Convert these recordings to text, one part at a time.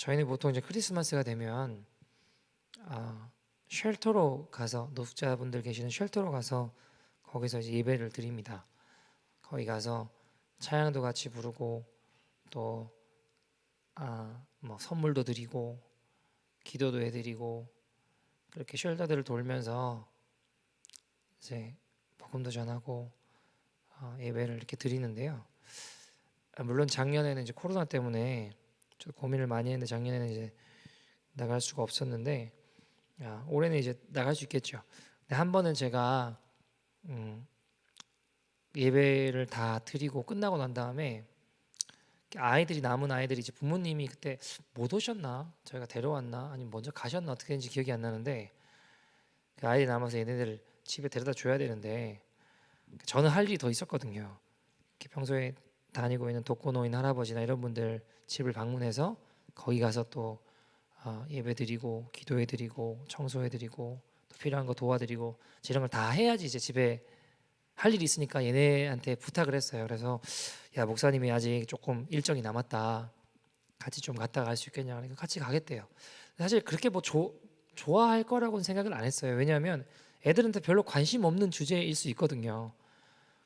저희는 보통 이제 크리스마스가 되면 쉘터로 가서, 노숙자분들 계시는 쉘터로 가서 거기서 이제 예배를 드립니다. 거기 가서 찬양도 같이 부르고 또 뭐 선물도 드리고 기도도 해드리고 그렇게 쉘터들을 돌면서 이제 복음도 전하고 예배를 이렇게 드리는데요. 물론 작년에는 이제 코로나 때문에 좀 고민을 많이 했는데 작년에는 이제 나갈 수가 없었는데 올해는 이제 나갈 수 있겠죠. 근데 한 번은 제가 예배를 다 드리고 끝나고 난 다음에 남은 아이들이 이제 부모님이 그때 못 오셨나, 저희가 데려왔나, 아니면 먼저 가셨나 어떻게 했는지 기억이 안 나는데 그 아이들이 남아서 얘네들 집에 데려다 줘야 되는데 저는 할 일이 더 있었거든요. 평소에 다니고 있는 독거노인 할아버지나 이런 분들 집을 방문해서 거기 가서 또 예배드리고 기도해드리고 청소해드리고 또 필요한 거 도와드리고 이런 걸 다 해야지 이제 집에 할 일이 있으니까 얘네한테 부탁을 했어요. 그래서 야, 목사님이 아직 조금 일정이 남았다, 같이 좀 갔다 갈 수 있겠냐 하니까 같이 가겠대요. 사실 그렇게 뭐 좋아할 거라고는 생각을 안 했어요. 왜냐하면 애들한테 별로 관심 없는 주제일 수 있거든요.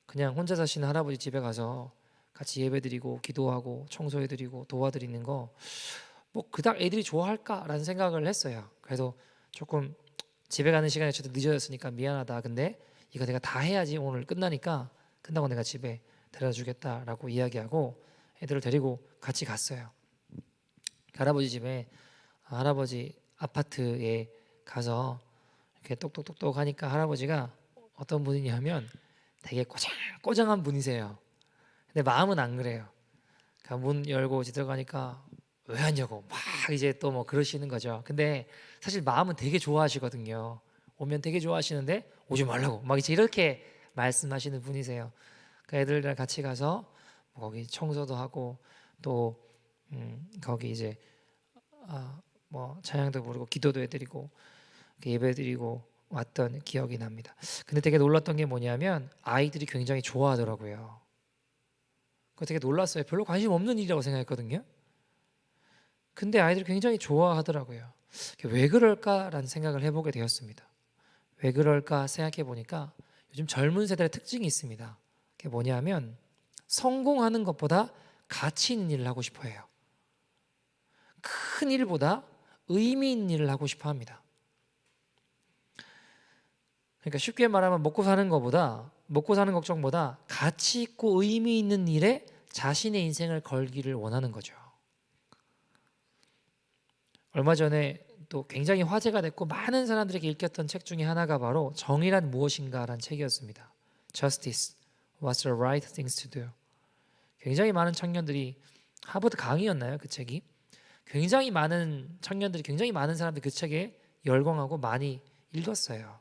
그냥 혼자 사시는 할아버지 집에 가서 같이 예배드리고 기도하고 청소해드리고 도와드리는 거 뭐 그닥 애들이 좋아할까라는 생각을 했어요. 그래서 조금 집에 가는 시간이 저도 늦어졌으니까 미안하다, 근데 이거 내가 다 해야지, 오늘 끝나고 내가 집에 데려다 주겠다라고 이야기하고 애들을 데리고 같이 갔어요. 할아버지 집에, 할아버지 아파트에 가서 이렇게 똑똑똑똑 하니까 할아버지가 어떤 분이냐면 되게 꼬장한 분이세요. 근데 마음은 안 그래요. 그러니까 문 열고 들어가니까 왜 왔냐고 막 이제 또 뭐 그러시는 거죠. 근데 사실 마음은 되게 좋아하시거든요. 오면 되게 좋아하시는데 오지 말라고 막 이제 이렇게 말씀하시는 분이세요. 그 애들이랑 같이 가서 거기 청소도 하고 또 거기 이제 뭐 찬양도 부르고 기도도 해드리고 예배드리고 왔던 기억이 납니다. 근데 되게 놀랐던 게 뭐냐면 아이들이 굉장히 좋아하더라고요. 그거 되게 놀랐어요. 별로 관심 없는 일이라고 생각했거든요. 근데 아이들이 굉장히 좋아하더라고요. 왜 그럴까라는 생각을 해보게 되었습니다. 왜 그럴까 생각해 보니까 요즘 젊은 세대의 특징이 있습니다. 그게 뭐냐면 성공하는 것보다 가치 있는 일을 하고 싶어 해요. 큰 일보다 의미 있는 일을 하고 싶어 합니다. 그러니까 쉽게 말하면 먹고 사는 걱정보다 가치 있고 의미 있는 일에 자신의 인생을 걸기를 원하는 거죠. 얼마 전에 또 굉장히 화제가 됐고 많은 사람들에게 읽혔던 책 중에 하나가 바로 정의란 무엇인가라는 책이었습니다. Justice, What's the right things to do? 굉장히 많은 청년들이, 하버드 강의였나요? 그 책이? 굉장히 많은 청년들이, 굉장히 많은 사람들이 그 책에 열광하고 많이 읽었어요.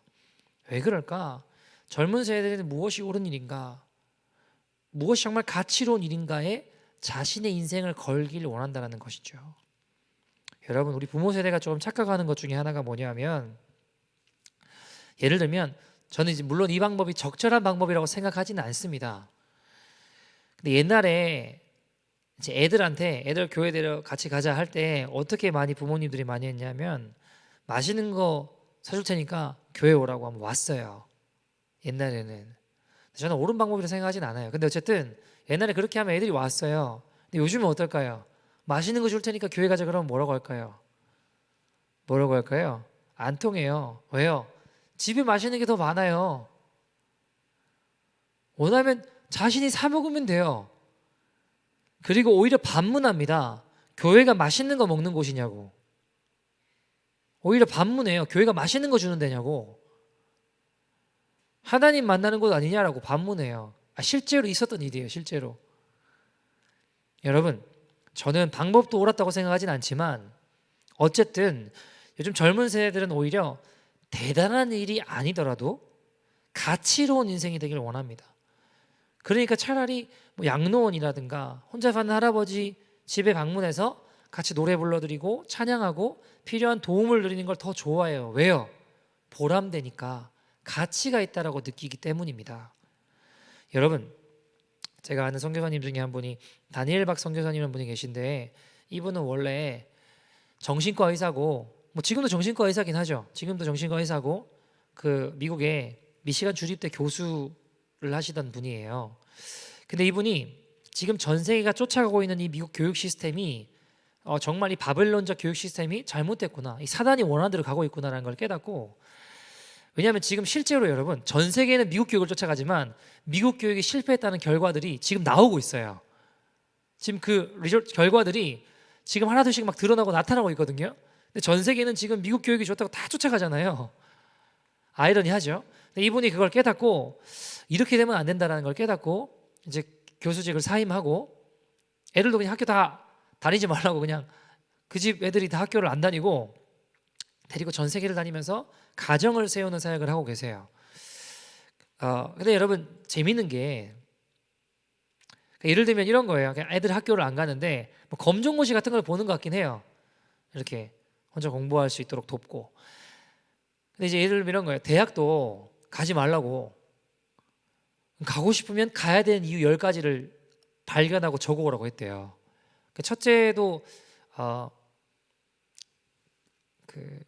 왜 그럴까? 젊은 세대는 무엇이 옳은 일인가? 무엇이 정말 가치로운 일인가에 자신의 인생을 걸기를 원한다는 것이죠. 여러분, 우리 부모 세대가 조금 착각하는 것 중에 하나가 뭐냐면, 예를 들면 저는 이제 물론 이 방법이 적절한 방법이라고 생각하지는 않습니다. 근데 옛날에 이제 애들 교회 데려 같이 가자 할 때 어떻게 부모님들이 많이 했냐면, 맛있는 거 사줄 테니까 교회 오라고 하면 왔어요. 옛날에는. 저는 옳은 방법이라고 생각하진 않아요. 근데 어쨌든 옛날에 그렇게 하면 애들이 왔어요. 근데 요즘은 어떨까요? 맛있는 거 줄 테니까 교회 가자 그러면 뭐라고 할까요? 뭐라고 할까요? 안 통해요. 왜요? 집에 맛있는 게 더 많아요. 원하면 자신이 사 먹으면 돼요. 그리고 오히려 반문합니다. 교회가 맛있는 거 먹는 곳이냐고. 오히려 반문해요. 교회가 맛있는 거 주는 데냐고. 하나님 만나는 곳 아니냐라고 반문해요. 실제로 있었던 일이에요. 실제로. 여러분, 저는 방법도 옳았다고 생각하진 않지만 어쨌든 요즘 젊은 세대들은 오히려 대단한 일이 아니더라도 가치로운 인생이 되기를 원합니다. 그러니까 차라리 뭐 양로원이라든가 혼자 사는 할아버지 집에 방문해서 같이 노래 불러드리고 찬양하고 필요한 도움을 드리는 걸 더 좋아해요. 왜요? 보람되니까, 가치가 있다라고 느끼기 때문입니다. 여러분, 제가 아는 선교사님 중에 한 분이 다니엘 박 선교사님 한 분이 계신데, 이분은 원래 정신과 의사고, 뭐 지금도 정신과 의사긴 하죠. 지금도 정신과 의사고, 그 미국의 미시간 주립대 교수를 하시던 분이에요. 근데 이분이 지금 전 세계가 쫓아가고 있는 이 미국 교육 시스템이 정말 이 바벨론적 교육 시스템이 잘못됐구나, 이 사단이 원하는 대로 가고 있구나라는 걸 깨닫고, 왜냐하면 지금 실제로 여러분 전 세계는 미국 교육을 쫓아가지만 미국 교육이 실패했다는 결과들이 지금 나오고 있어요. 지금 그 결과들이 지금 하나둘씩 막 드러나고 나타나고 있거든요. 근데 전 세계는 지금 미국 교육이 좋다고 다 쫓아가잖아요. 아이러니하죠. 근데 이분이 그걸 깨닫고 이렇게 되면 안 된다는 걸 깨닫고 이제 교수직을 사임하고, 애들도 그냥 학교 다 다니지 말라고 그냥 그 집 애들이 다 학교를 안 다니고 데리고 전 세계를 다니면서 가정을 세우는 사역을 하고 계세요. 근데 여러분 재밌는 게, 예를 들면 이런 거예요. 그냥 애들 학교를 안 가는데 뭐 검정고시 같은 걸 보는 것 같긴 해요. 이렇게 혼자 공부할 수 있도록 돕고. 근데 이제 예를 들면 이런 거예요. 대학도 가지 말라고, 가고 싶으면 가야 되는 이유 10가지를 발견하고 적어오라고 했대요. 첫째도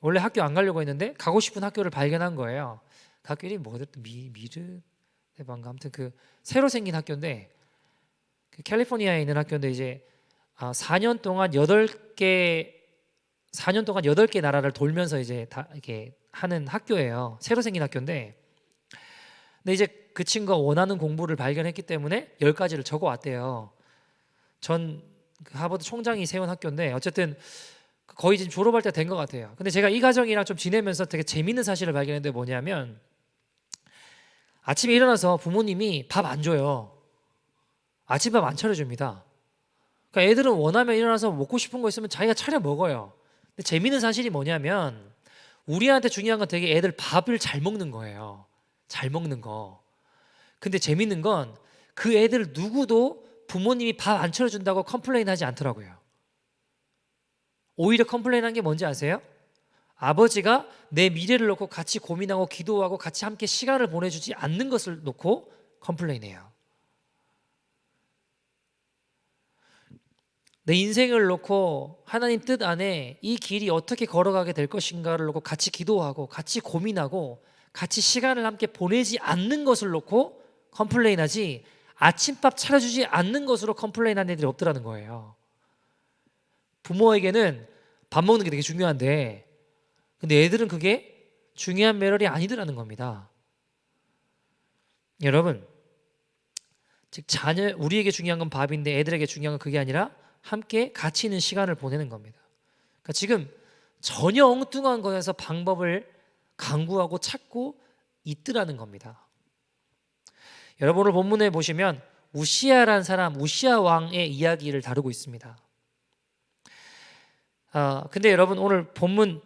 원래 학교 안 가려고 했는데 가고 싶은 학교를 발견한 거예요. 그 학교 이름이 뭐였더라? 미르네반가, 아무튼 그 새로 생긴 학교인데, 그 캘리포니아에 있는 학교인데 이제 4년 동안 8개 나라를 돌면서 이제 다 이렇게 하는 학교예요. 새로 생긴 학교인데, 근데 이제 그 친구가 원하는 공부를 발견했기 때문에 10가지를 적어 왔대요. 전 그 하버드 총장이 세운 학교인데 어쨌든 거의 지금 졸업할 때 된 것 같아요. 근데 제가 이 가정이랑 좀 지내면서 되게 재밌는 사실을 발견했는데, 뭐냐면 아침에 일어나서 부모님이 밥 안 줘요. 아침밥 안 차려줍니다. 그러니까 애들은 원하면 일어나서 먹고 싶은 거 있으면 자기가 차려 먹어요. 근데 재밌는 사실이 뭐냐면 우리한테 중요한 건 되게 애들 밥을 잘 먹는 거예요. 잘 먹는 거. 근데 재밌는 건 그 애들 누구도 부모님이 밥 안 차려준다고 컴플레인 하지 않더라고요. 오히려 컴플레인한 게 뭔지 아세요? 아버지가 내 미래를 놓고 같이 고민하고 기도하고 같이 함께 시간을 보내주지 않는 것을 놓고 컴플레인해요. 내 인생을 놓고 하나님 뜻 안에 이 길이 어떻게 걸어가게 될 것인가를 놓고 같이 기도하고 같이 고민하고 같이 시간을 함께 보내지 않는 것을 놓고 컴플레인하지, 아침밥 차려주지 않는 것으로 컴플레인하는 애들이 없더라는 거예요. 부모에게는 밥 먹는 게 되게 중요한데, 근데 애들은 그게 중요한 매럴이 아니더라는 겁니다. 여러분, 즉 우리에게 중요한 건 밥인데 애들에게 중요한 건 그게 아니라 함께 가치 있는 시간을 보내는 겁니다. 그러니까 지금 전혀 엉뚱한 것에서 방법을 강구하고 찾고 있더라는 겁니다. 여러분 오늘 본문에 보시면 우시야란 사람, 우시야 왕의 이야기를 다루고 있습니다. 근데 여러분 오늘 본문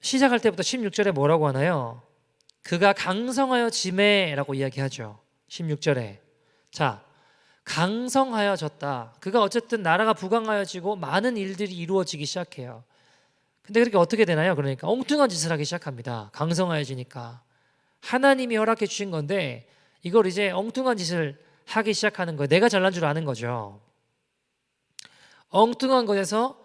시작할 때부터 16절에 뭐라고 하나요? 그가 강성하여 지매라고 이야기하죠. 16절에. 자, 강성하여졌다. 그가 어쨌든 나라가 부강하여지고 많은 일들이 이루어지기 시작해요. 근데 그렇게 어떻게 되나요? 그러니까 엉뚱한 짓을 하기 시작합니다. 강성하여지니까. 하나님이 허락해 주신 건데 이걸 이제 엉뚱한 짓을 하기 시작하는 거예요. 내가 잘난 줄 아는 거죠. 엉뚱한 것에서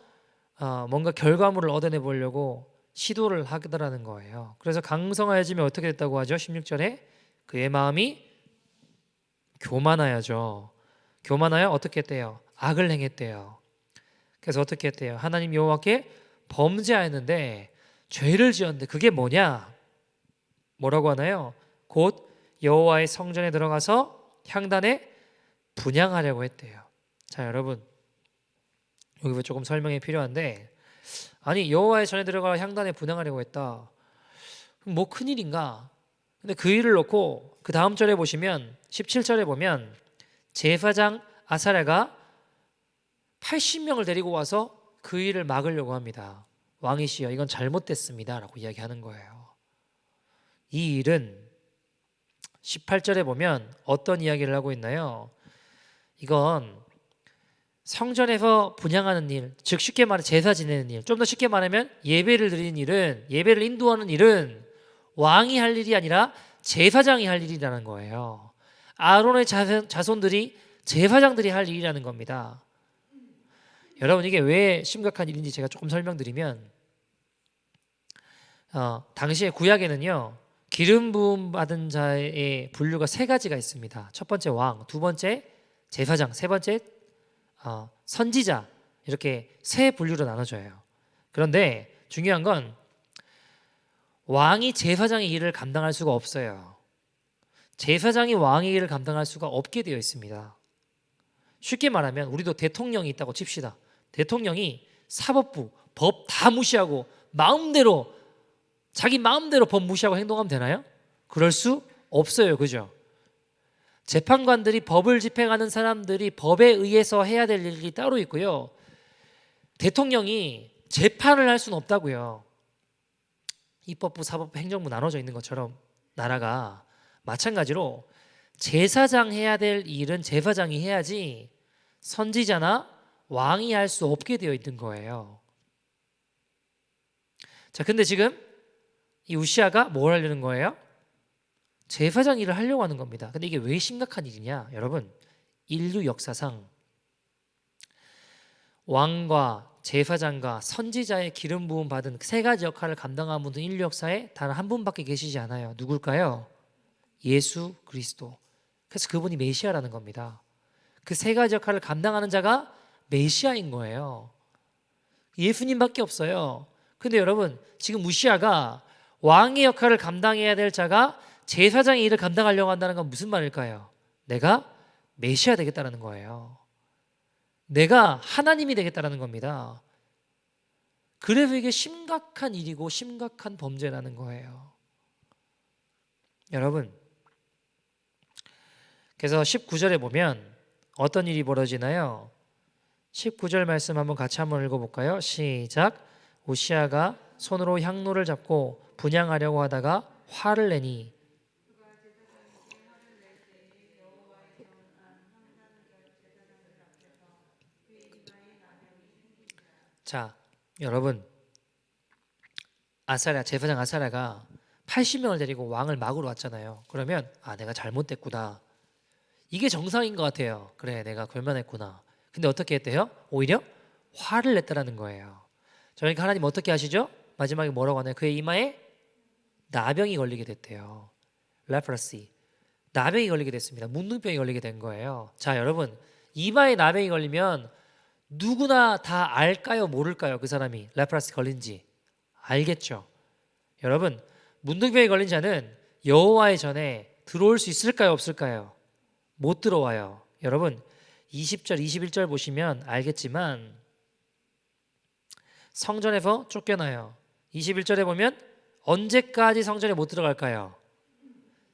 뭔가 결과물을 얻어내 보려고 시도를 하더라는 거예요. 그래서 강성하여지면 어떻게 됐다고 하죠? 16절에 그의 마음이 교만하여져. 교만하여 어떻게 했대요? 악을 행했대요. 그래서 어떻게 했대요? 하나님 여호와께 범죄하였는데 죄를 지었는데 그게 뭐냐? 뭐라고 하나요? 곧 여호와의 성전에 들어가서 향단에 분향하려고 했대요. 자, 여러분 여기 조금 설명이 필요한데, 아니 여호와의 전에 들어가 향단에 분향하려고 했다. 뭐 큰일인가? 근데 그 일을 놓고 그 다음 절에 보시면 17절에 보면 제사장 아사랴가 80명을 데리고 와서 그 일을 막으려고 합니다. 왕이시여 이건 잘못됐습니다 라고 이야기하는 거예요. 이 일은 18절에 보면 어떤 이야기를 하고 있나요? 이건 성전에서 분향하는 일, 즉 쉽게 말해 제사 지내는 일, 좀 더 쉽게 말하면 예배를 드리는 일은, 예배를 인도하는 일은 왕이 할 일이 아니라 제사장이 할 일이라는 거예요. 아론의 자손들이 제사장들이 할 일이라는 겁니다. 여러분 이게 왜 심각한 일인지 제가 조금 설명드리면 당시에 구약에는요 기름 부음 받은 자의 분류가 세 가지가 있습니다. 첫 번째 왕, 두 번째 제사장, 세 번째 선지자, 이렇게 세 분류로 나눠져요. 그런데 중요한 건 왕이 제사장의 일을 감당할 수가 없어요. 제사장이 왕의 일을 감당할 수가 없게 되어 있습니다. 쉽게 말하면 우리도 대통령이 있다고 칩시다. 대통령이 사법부, 법 다 무시하고 자기 마음대로 법 무시하고 행동하면 되나요? 그럴 수 없어요. 그죠? 재판관들이 법을 집행하는 사람들이 법에 의해서 해야 될 일이 따로 있고요. 대통령이 재판을 할 수는 없다고요. 입법부, 사법부, 행정부 나눠져 있는 것처럼 나라가 마찬가지로 제사장 해야 될 일은 제사장이 해야지 선지자나 왕이 할 수 없게 되어 있는 거예요. 자, 근데 지금 이 우시아가 뭘 하려는 거예요? 제사장 일을 하려고 하는 겁니다. 근데 이게 왜 심각한 일이냐? 여러분, 인류 역사상 왕과 제사장과 선지자의 기름 부음 받은 세 가지 역할을 감당한 분은 인류 역사에 단 한 분밖에 계시지 않아요. 누굴까요? 예수 그리스도. 그래서 그분이 메시아라는 겁니다. 그 세 가지 역할을 감당하는 자가 메시아인 거예요. 예수님밖에 없어요. 근데 여러분, 지금 우시아가 왕의 역할을 감당해야 될 자가 제사장의 일을 감당하려고 한다는 건 무슨 말일까요? 내가 메시아 되겠다는 거예요. 내가 하나님이 되겠다는 겁니다. 그래서 이게 심각한 일이고 심각한 범죄라는 거예요. 여러분, 그래서 19절에 보면 어떤 일이 벌어지나요? 19절 말씀 같이 한번 읽어볼까요? 시작. 우시아가 손으로 향로를 잡고 분향하려고 하다가 화를 내니. 자, 여러분, 제사장 아사랴가 80명을 데리고 왕을 막으러 왔잖아요. 그러면 내가 잘못됐구나. 이게 정상인 것 같아요. 그래, 내가 걸면했구나. 근데 어떻게 했대요? 오히려 화를 냈다라는 거예요. 그러니까 하나님 어떻게 하시죠? 마지막에 뭐라고 하나요? 그의 이마에 나병이 걸리게 됐대요. 레프러시. 나병이 걸리게 됐습니다. 문둥병이 걸리게 된 거예요. 자, 여러분, 이마에 나병이 걸리면 누구나 다 알까요? 모를까요? 그 사람이 레프러시 걸린지 알겠죠? 여러분, 문둥병이 걸린 자는 여호와의 전에 들어올 수 있을까요? 없을까요? 못 들어와요. 여러분, 20절, 21절 보시면 알겠지만 성전에서 쫓겨나요. 21절에 보면 언제까지 성전에 못 들어갈까요?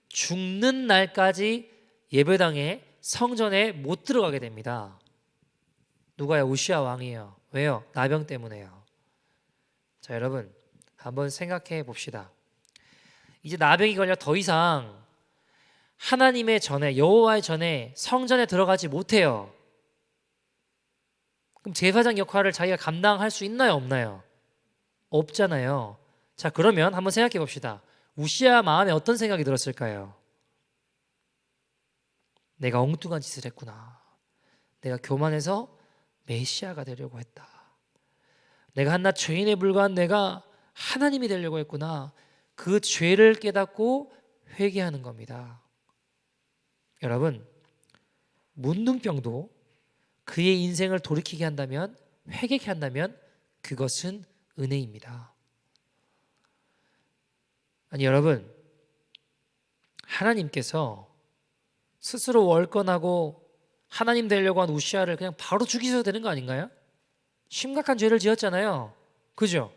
죽는 날까지 예배당에 성전에 못 들어가게 됩니다. 누가요? 우시아 왕이에요. 왜요? 나병 때문에요. 자, 여러분, 한번 생각해 봅시다. 이제 나병이 걸려 더 이상 하나님의 전에, 여호와의 전에 성전에 들어가지 못해요. 그럼 제사장 역할을 자기가 감당할 수 있나요? 없나요? 없잖아요. 자, 그러면 한번 생각해 봅시다. 우시아 마음에 어떤 생각이 들었을까요? 내가 엉뚱한 짓을 했구나. 내가 교만해서 메시아가 되려고 했다. 내가 한낱 죄인에 불과한 내가 하나님이 되려고 했구나. 그 죄를 깨닫고 회개하는 겁니다. 여러분, 문둥병도 그의 인생을 돌이키게 한다면, 회개케 한다면 그것은 은혜입니다. 아니, 여러분, 하나님께서 스스로 월권하고 하나님 되려고 한 우시아를 그냥 바로 죽이셔도 되는 거 아닌가요? 심각한 죄를 지었잖아요. 그죠?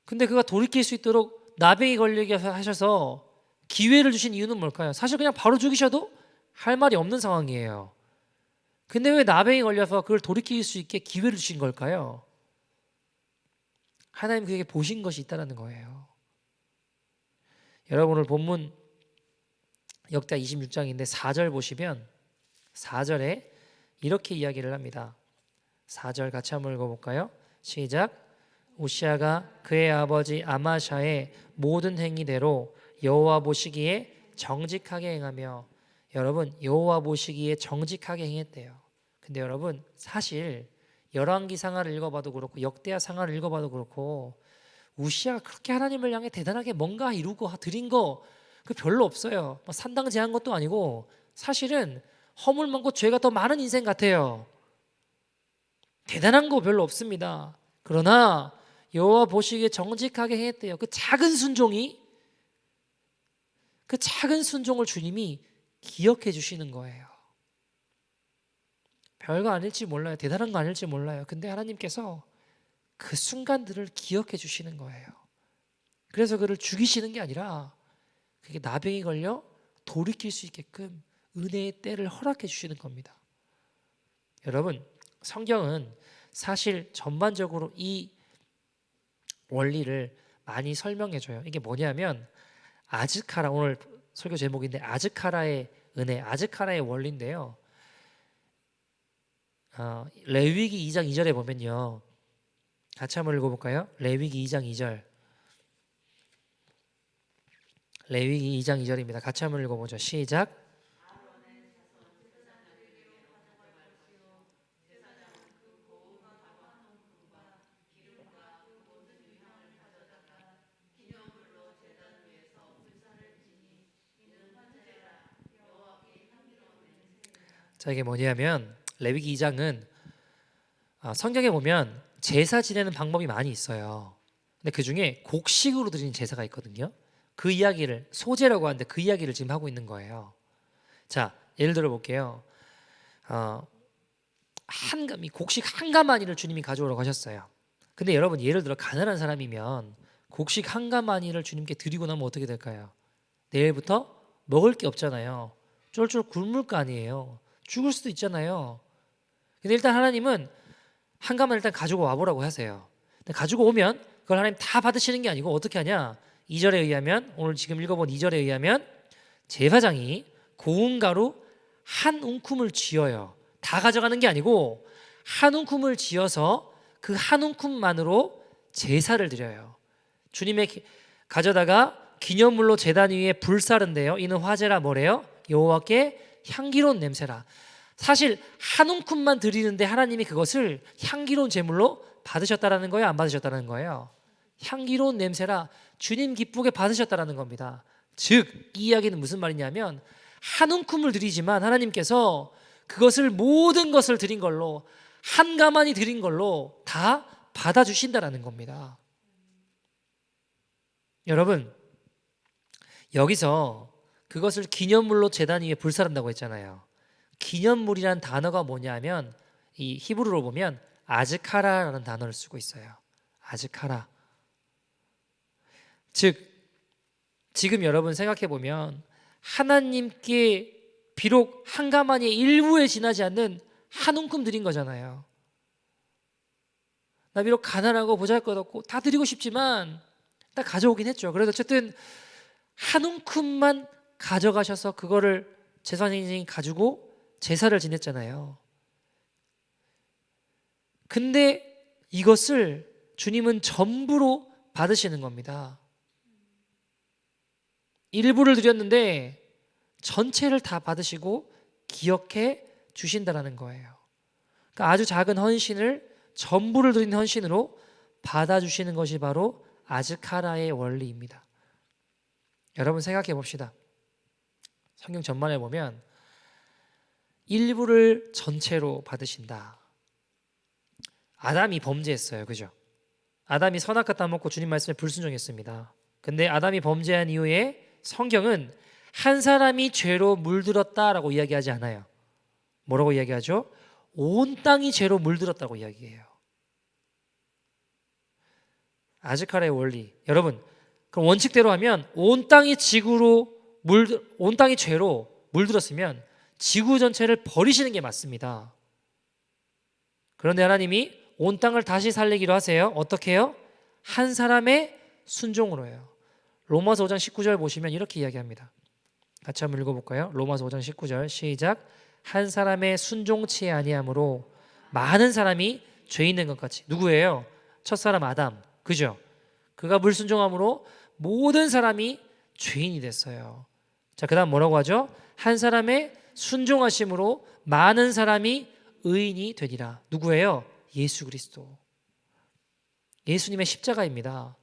근데 그가 돌이킬 수 있도록 나병이 걸리게 하셔서 기회를 주신 이유는 뭘까요? 사실 그냥 바로 죽이셔도 할 말이 없는 상황이에요. 근데 왜 나병이 걸려서 그걸 돌이킬 수 있게 기회를 주신 걸까요? 하나님 그에게 보신 것이 있다는 거예요. 여러분, 오늘 본문 역대 26장인데 4절 보시면 4절에 이렇게 이야기를 합니다. 4절 같이 한번 읽어볼까요? 시작. 우시아가 그의 아버지 아마샤의 모든 행위대로 여호와 보시기에 정직하게 행하며, 여러분, 여호와 보시기에 정직하게 행했대요. 근데 여러분, 사실 열왕기 상하를 읽어봐도 그렇고 역대하 상하를 읽어봐도 그렇고 우시아가 그렇게 하나님을 향해 대단하게 뭔가 이루고 드린 거 그 별로 없어요. 뭐 산당 제한 것도 아니고 사실은 허물 많고 죄가 더 많은 인생 같아요. 대단한 거 별로 없습니다. 그러나 여호와 보시기에 정직하게 행했대요. 그 작은 순종을 주님이 기억해 주시는 거예요. 별거 아닐지 몰라요. 대단한 거 아닐지 몰라요. 근데 하나님께서 그 순간들을 기억해 주시는 거예요. 그래서 그를 죽이시는 게 아니라 그게 나병이 걸려 돌이킬 수 있게끔 은혜의 때를 허락해 주시는 겁니다. 여러분, 성경은 사실 전반적으로 이 원리를 많이 설명해 줘요. 이게 뭐냐면 아즈카라, 오늘 설교 제목인데 아즈카라의 은혜, 아즈카라의 원리인데요. 레위기 2장 2절에 보면요. 같이 한번 읽어볼까요? 레위기 2장 2절. 레위기 2장 2절입니다. 같이 한번 읽어보죠. 시작. 자, 이게 뭐냐면 레위기 2장은 성경에 보면 제사 지내는 방법이 많이 있어요. 근데 그 중에 곡식으로 드리는 제사가 있거든요. 그 이야기를 소제라고 하는데 그 이야기를 지금 하고 있는 거예요. 자, 예를 들어 볼게요. 곡식 한 가마니를 주님이 가져오라고 하셨어요. 근데 여러분 예를 들어 가난한 사람이면 곡식 한 가마니를 주님께 드리고 나면 어떻게 될까요? 내일부터 먹을 게 없잖아요. 쫄쫄 굶을 거 아니에요. 죽을 수도 있잖아요. 근데 일단 하나님은 한 가만 일단 가지고 와보라고 하세요. 근데 가지고 오면 그걸 하나님 다 받으시는 게 아니고 어떻게 하냐? 2절에 의하면, 오늘 지금 읽어본 2절에 의하면 제사장이 고운 가루 한 움큼을 쥐어요. 다 가져가는 게 아니고 한 움큼을 쥐어서 그 한 움큼만으로 제사를 드려요. 주님의 가져다가 기념물로 제단 위에 불사른데요. 이는 화제라 뭐래요? 여호와께 향기로운 냄새라. 사실 한 움큼만 드리는데 하나님이 그것을 향기로운 제물로 받으셨다라는 거예요? 안 받으셨다는 거예요? 향기로운 냄새라 주님 기쁘게 받으셨다라는 겁니다. 즉 이 이야기는 무슨 말이냐면 한 움큼을 드리지만 하나님께서 그것을 모든 것을 드린 걸로 한 가마니 드린 걸로 다 받아주신다라는 겁니다. 여러분 여기서 그것을 기념물로 제단 위에 불사른다고 했잖아요. 기념물이란 단어가 뭐냐면 이 히브리어로 보면 아즈카라라는 단어를 쓰고 있어요. 아즈카라. 즉 지금 여러분 생각해 보면 하나님께 비록 한 가마니의 일부에 지나지 않는 한 움큼 드린 거잖아요. 나 비록 가난하고 보잘것없고 다 드리고 싶지만 딱 가져오긴 했죠. 그래도 어쨌든 한 움큼만 가져가셔서 그거를 제사장이 가지고 제사를 지냈잖아요. 근데 이것을 주님은 전부로 받으시는 겁니다. 일부를 드렸는데 전체를 다 받으시고 기억해 주신다라는 거예요. 그러니까 아주 작은 헌신을 전부를 드린 헌신으로 받아주시는 것이 바로 아즈카라의 원리입니다. 여러분 생각해 봅시다. 성경 전반에 보면 일부를 전체로 받으신다. 아담이 범죄했어요. 그죠? 아담이 선악과 따먹고 주님 말씀에 불순종했습니다. 근데 아담이 범죄한 이후에 성경은 한 사람이 죄로 물들었다라고 이야기하지 않아요. 뭐라고 이야기하죠? 온 땅이 죄로 물들었다고 이야기해요. 아즈카라의 원리. 여러분, 그럼 원칙대로 하면 온 땅이 죄로 물들었으면 지구 전체를 버리시는 게 맞습니다. 그런데 하나님이 온 땅을 다시 살리기로 하세요. 어떻게 해요? 한 사람의 순종으로요. 로마서 5장 19절 보시면 이렇게 이야기합니다. 같이 한번 읽어볼까요? 로마서 5장 19절 시작. 한 사람의 순종치 아니함으로 많은 사람이 죄 있는 것 같이. 누구예요? 첫사람 아담. 그죠? 그가 불순종함으로 모든 사람이 죄인이 됐어요. 자, 그 다음 뭐라고 하죠? 한 사람의 순종하심으로 많은 사람이 의인이 되니라. 누구예요? 예수 그리스도, 예수님의 십자가입니다.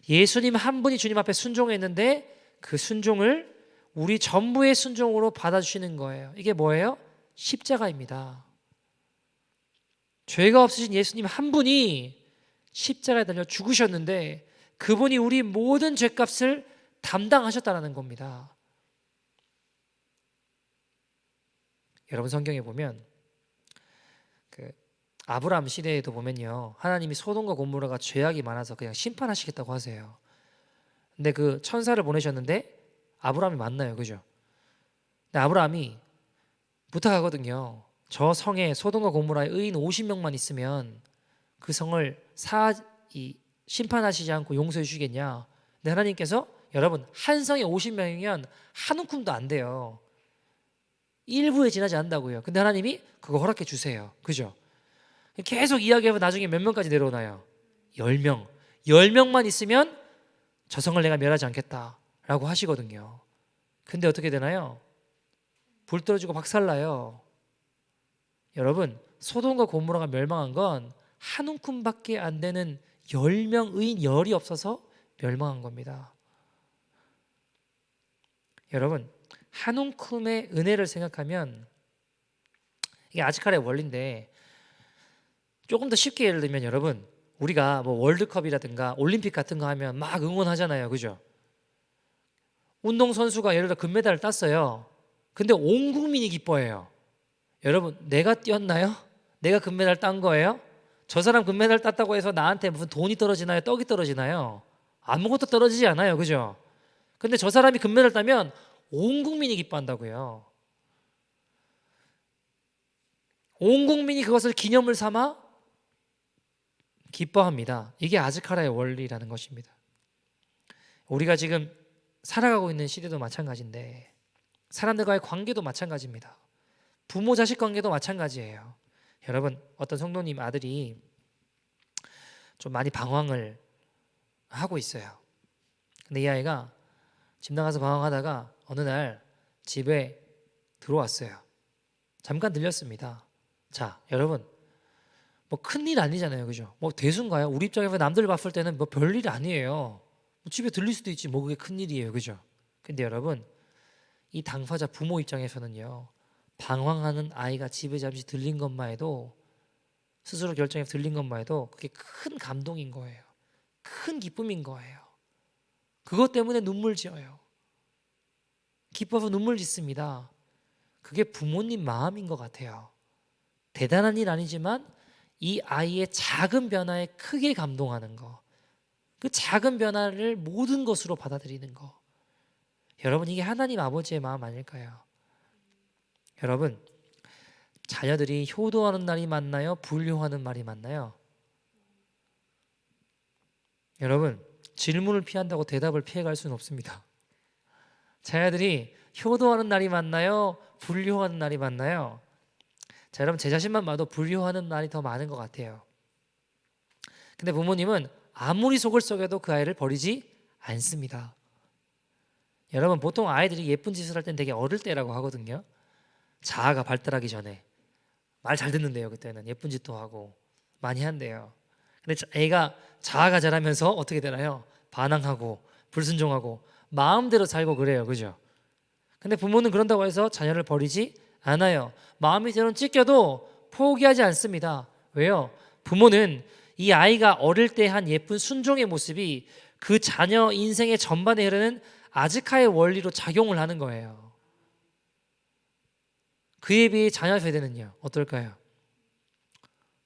예수님 한 분이 주님 앞에 순종했는데 그 순종을 우리 전부의 순종으로 받아주시는 거예요. 이게 뭐예요? 십자가입니다. 죄가 없으신 예수님 한 분이 십자가에 달려 죽으셨는데 그분이 우리 모든 죄값을 담당하셨다는 겁니다. 여러분 성경에 보면 그 아브라함 시대에도 보면요, 하나님이 소돔과 고모라가 죄악이 많아서 그냥 심판하시겠다고 하세요. 근데 그 천사를 보내셨는데 아브라함이 만나요, 그죠? 근데 아브라함이 부탁하거든요. 저 성에 소돔과 고모라의 의인 50명만 있으면 그 성을 심판하시지 않고 용서해 주시겠냐? 근데 하나님께서 여러분 한 성에 50명이면 한 움큼도 안 돼요. 일부에 지나지 않는다고요. 근데 하나님이 그거 허락해 주세요. 그죠? 계속 이야기하면 나중에 몇 명까지 내려오나요? 10명. 10명만 있으면 저 성을 내가 멸하지 않겠다라고 하시거든요. 근데 어떻게 되나요? 불 떨어지고 박살나요. 여러분 소돔과 고모라가 멸망한 건 한 움큼밖에 안 되는 10명 의인 10이 없어서 멸망한 겁니다. 여러분 한 움큼의 은혜를 생각하면 이게 아즈카르의 원리인데 조금 더 쉽게 예를 들면 여러분 우리가 뭐 월드컵이라든가 올림픽 같은 거 하면 막 응원하잖아요. 그죠? 운동선수가 예를 들어 금메달을 땄어요. 근데 온 국민이 기뻐해요. 여러분 내가 뛰었나요? 내가 금메달 딴 거예요? 저 사람 금메달 땄다고 해서 나한테 무슨 돈이 떨어지나요? 떡이 떨어지나요? 아무것도 떨어지지 않아요. 그죠? 근데 저 사람이 금메달 따면 온 국민이 기뻐한다고요. 온 국민이 그것을 기념을 삼아 기뻐합니다. 이게 아즈카라의 원리라는 것입니다. 우리가 지금 살아가고 있는 시대도 마찬가지인데 사람들과의 관계도 마찬가지입니다. 부모 자식 관계도 마찬가지예요. 여러분 어떤 성도님 아들이 좀 많이 방황을 하고 있어요. 근데 이 아이가 집 나가서 방황하다가 어느 날 집에 들어왔어요. 잠깐 들렸습니다. 자 여러분 뭐 큰일 아니잖아요. 그죠? 뭐 대수인가요? 우리 입장에서 남들 봤을 때는 뭐 별일 아니에요. 뭐 집에 들릴 수도 있지 뭐 그게 큰일이에요. 그죠? 근데 여러분 이 당사자 부모 입장에서는요, 방황하는 아이가 집에 잠시 들린 것만 해도 스스로 결정해서 들린 것만 해도 그게 큰 감동인 거예요. 큰 기쁨인 거예요. 그것 때문에 눈물 지어요. 기뻐서 눈물 짓습니다. 그게 부모님 마음인 것 같아요. 대단한 일 아니지만 이 아이의 작은 변화에 크게 감동하는 거, 그 작은 변화를 모든 것으로 받아들이는 거. 여러분 이게 하나님 아버지의 마음 아닐까요? 여러분 자녀들이 효도하는 날이 맞나요? 불효하는 날이 맞나요? 여러분 질문을 피한다고 대답을 피해갈 수는 없습니다. 자녀들이 효도하는 날이 맞나요? 불효하는 날이 맞나요? 자, 여러분 제 자신만 봐도 불효하는 날이 더 많은 것 같아요. 근데 부모님은 아무리 속을 썩여도 그 아이를 버리지 않습니다. 여러분 보통 아이들이 예쁜 짓을 할 땐 되게 어릴 때라고 하거든요. 자아가 발달하기 전에 말 잘 듣는데요. 그때는 예쁜 짓도 하고 많이 한대요. 근데 애가 자아가 자라면서 어떻게 되나요? 반항하고 불순종하고 마음대로 살고 그래요. 그죠? 근데 부모는 그런다고 해서 자녀를 버리지 않아요. 마음이 때론 찢겨도 포기하지 않습니다. 왜요? 부모는 이 아이가 어릴 때 한 예쁜 순종의 모습이 그 자녀 인생의 전반에 흐르는 아즈카의 원리로 작용을 하는 거예요. 그에 비해 자녀 세대는요 어떨까요?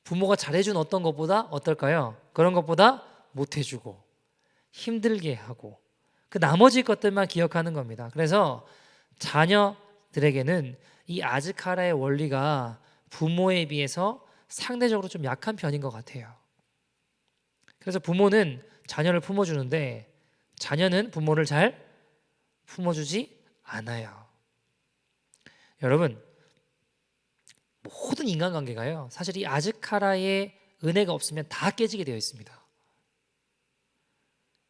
부모가 잘해준 어떤 것보다 어떨까요? 그런 것보다 못해주고 힘들게 하고 그 나머지 것들만 기억하는 겁니다. 그래서 자녀들에게는 이 아즈카라의 원리가 부모에 비해서 상대적으로 좀 약한 편인 것 같아요. 그래서 부모는 자녀를 품어주는데 자녀는 부모를 잘 품어주지 않아요. 여러분 모든 인간관계가요 사실 이 아즈카라의 은혜가 없으면 다 깨지게 되어 있습니다.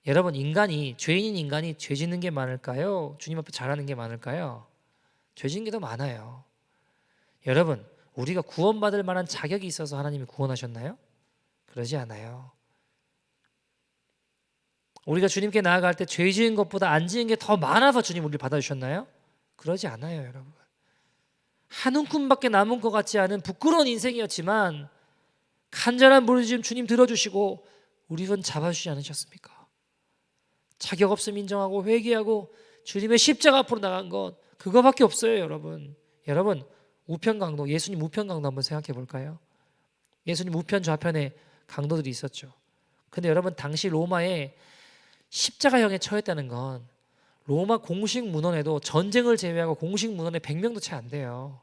여러분 죄인인 인간이 죄 짓는 게 많을까요? 주님 앞에 잘하는 게 많을까요? 죄 짓는 게 더 많아요. 여러분 우리가 구원받을 만한 자격이 있어서 하나님이 구원하셨나요? 그러지 않아요. 우리가 주님께 나아갈 때 죄 지은 것보다 안 지은 게 더 많아서 주님 우리를 받아주셨나요? 그러지 않아요, 여러분. 한 움큼밖에 남은 것 같지 않은 부끄러운 인생이었지만 간절한 부르짖음 주님 들어주시고 우리 손 잡아주지 않으셨습니까? 자격 없음 인정하고 회개하고 주님의 십자가 앞으로 나간 것, 그거밖에 없어요, 여러분. 여러분, 우편 강도, 예수님 우편 강도 한번 생각해 볼까요? 예수님 우편 좌편에 강도들이 있었죠. 근데 여러분, 당시 로마에 십자가형에 처했다는 건 로마 공식 문헌에도 전쟁을 제외하고 공식 문헌에 100명도 채 안 돼요.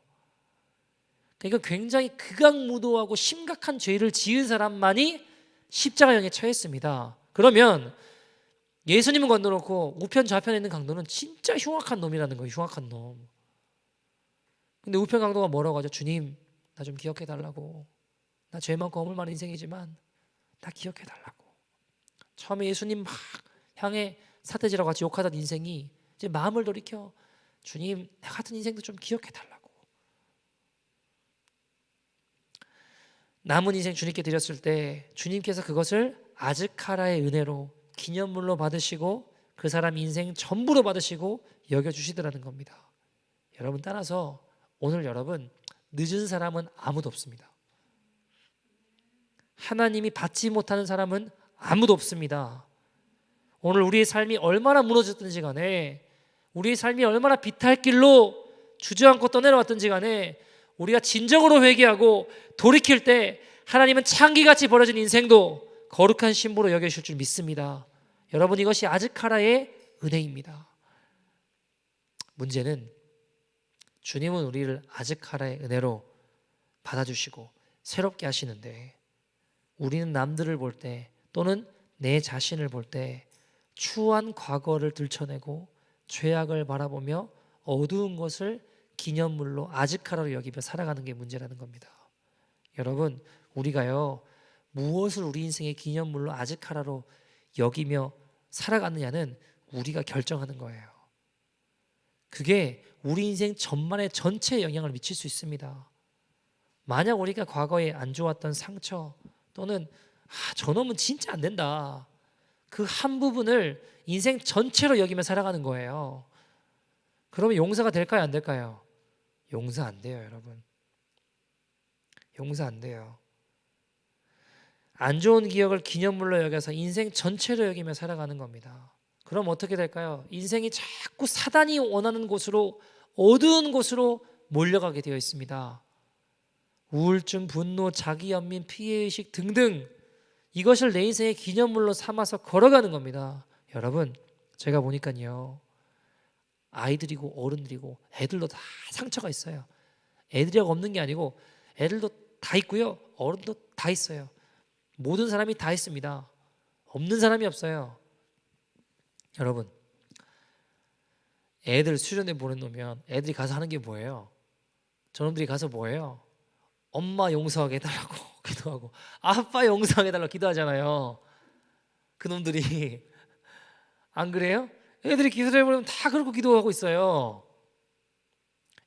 그러니까 굉장히 극악무도하고 심각한 죄를 지은 사람만이 십자가형에 처했습니다. 그러면 예수님은 건너놓고 우편 좌편에 있는 강도는 진짜 흉악한 놈이라는 거예요. 흉악한 놈. 근데 우편 강도가 뭐라고 하죠? 주님, 나 좀 기억해 달라고. 나 죄 많고 허물 많은 인생이지만 나 기억해 달라고. 처음에 예수님 막 향해 사태질하고 같이 욕하던 인생이 이제 마음을 돌이켜 주님, 나 같은 인생도 좀 기억해 달라고. 남은 인생 주님께 드렸을 때 주님께서 그것을 아즈카라의 은혜로 기념물로 받으시고 그 사람 인생 전부로 받으시고 여겨주시더라는 겁니다. 여러분, 따라서 오늘 여러분, 늦은 사람은 아무도 없습니다. 하나님이 받지 못하는 사람은 아무도 없습니다. 오늘 우리의 삶이 얼마나 무너졌든지 간에, 우리의 삶이 얼마나 비탈길로 주저앉고 떠내려왔든지 간에 우리가 진정으로 회개하고 돌이킬 때 하나님은 창기같이 벌어진 인생도 거룩한 신부로 여겨주실 줄 믿습니다. 여러분, 이것이 아즈카라의 은혜입니다. 문제는 주님은 우리를 아즈카라의 은혜로 받아주시고 새롭게 하시는데 우리는 남들을 볼 때 또는 내 자신을 볼 때 추한 과거를 들춰내고 죄악을 바라보며 어두운 것을 기념물로 아즈카라로 여기며 살아가는 게 문제라는 겁니다. 여러분, 우리가요 무엇을 우리 인생의 기념물로 아즈카라로 여기며 살아가느냐는 우리가 결정하는 거예요. 그게 우리 인생 전반에 전체에 영향을 미칠 수 있습니다. 만약 우리가 과거에 안 좋았던 상처 또는 저놈은 진짜 안 된다, 그 한 부분을 인생 전체로 여기며 살아가는 거예요. 그러면 용서가 될까요, 안 될까요? 용서 안 돼요, 여러분. 용서 안 돼요. 안 좋은 기억을 기념물로 여겨서 인생 전체로 여기며 살아가는 겁니다. 그럼 어떻게 될까요? 인생이 자꾸 사단이 원하는 곳으로, 어두운 곳으로 몰려가게 되어 있습니다. 우울증, 분노, 자기연민, 피해의식 등등, 이것을 내 인생의 기념물로 삼아서 걸어가는 겁니다. 여러분, 제가 보니까요 아이들이고 어른들이고 애들도 다 상처가 있어요. 애들이라고 없는 게 아니고 애들도 다 있고요, 어른도 다 있어요. 모든 사람이 다 있습니다. 없는 사람이 없어요. 여러분, 애들 수련회 보내놓으면 애들이 가서 하는 게 뭐예요? 저놈들이 가서 뭐예요? 엄마 용서하게 해달라고 기도하고 아빠 용서하게 해달라고 기도하잖아요. 그놈들이 안 그래요? 애들이 기도해 보면 다 그렇게 기도하고 있어요.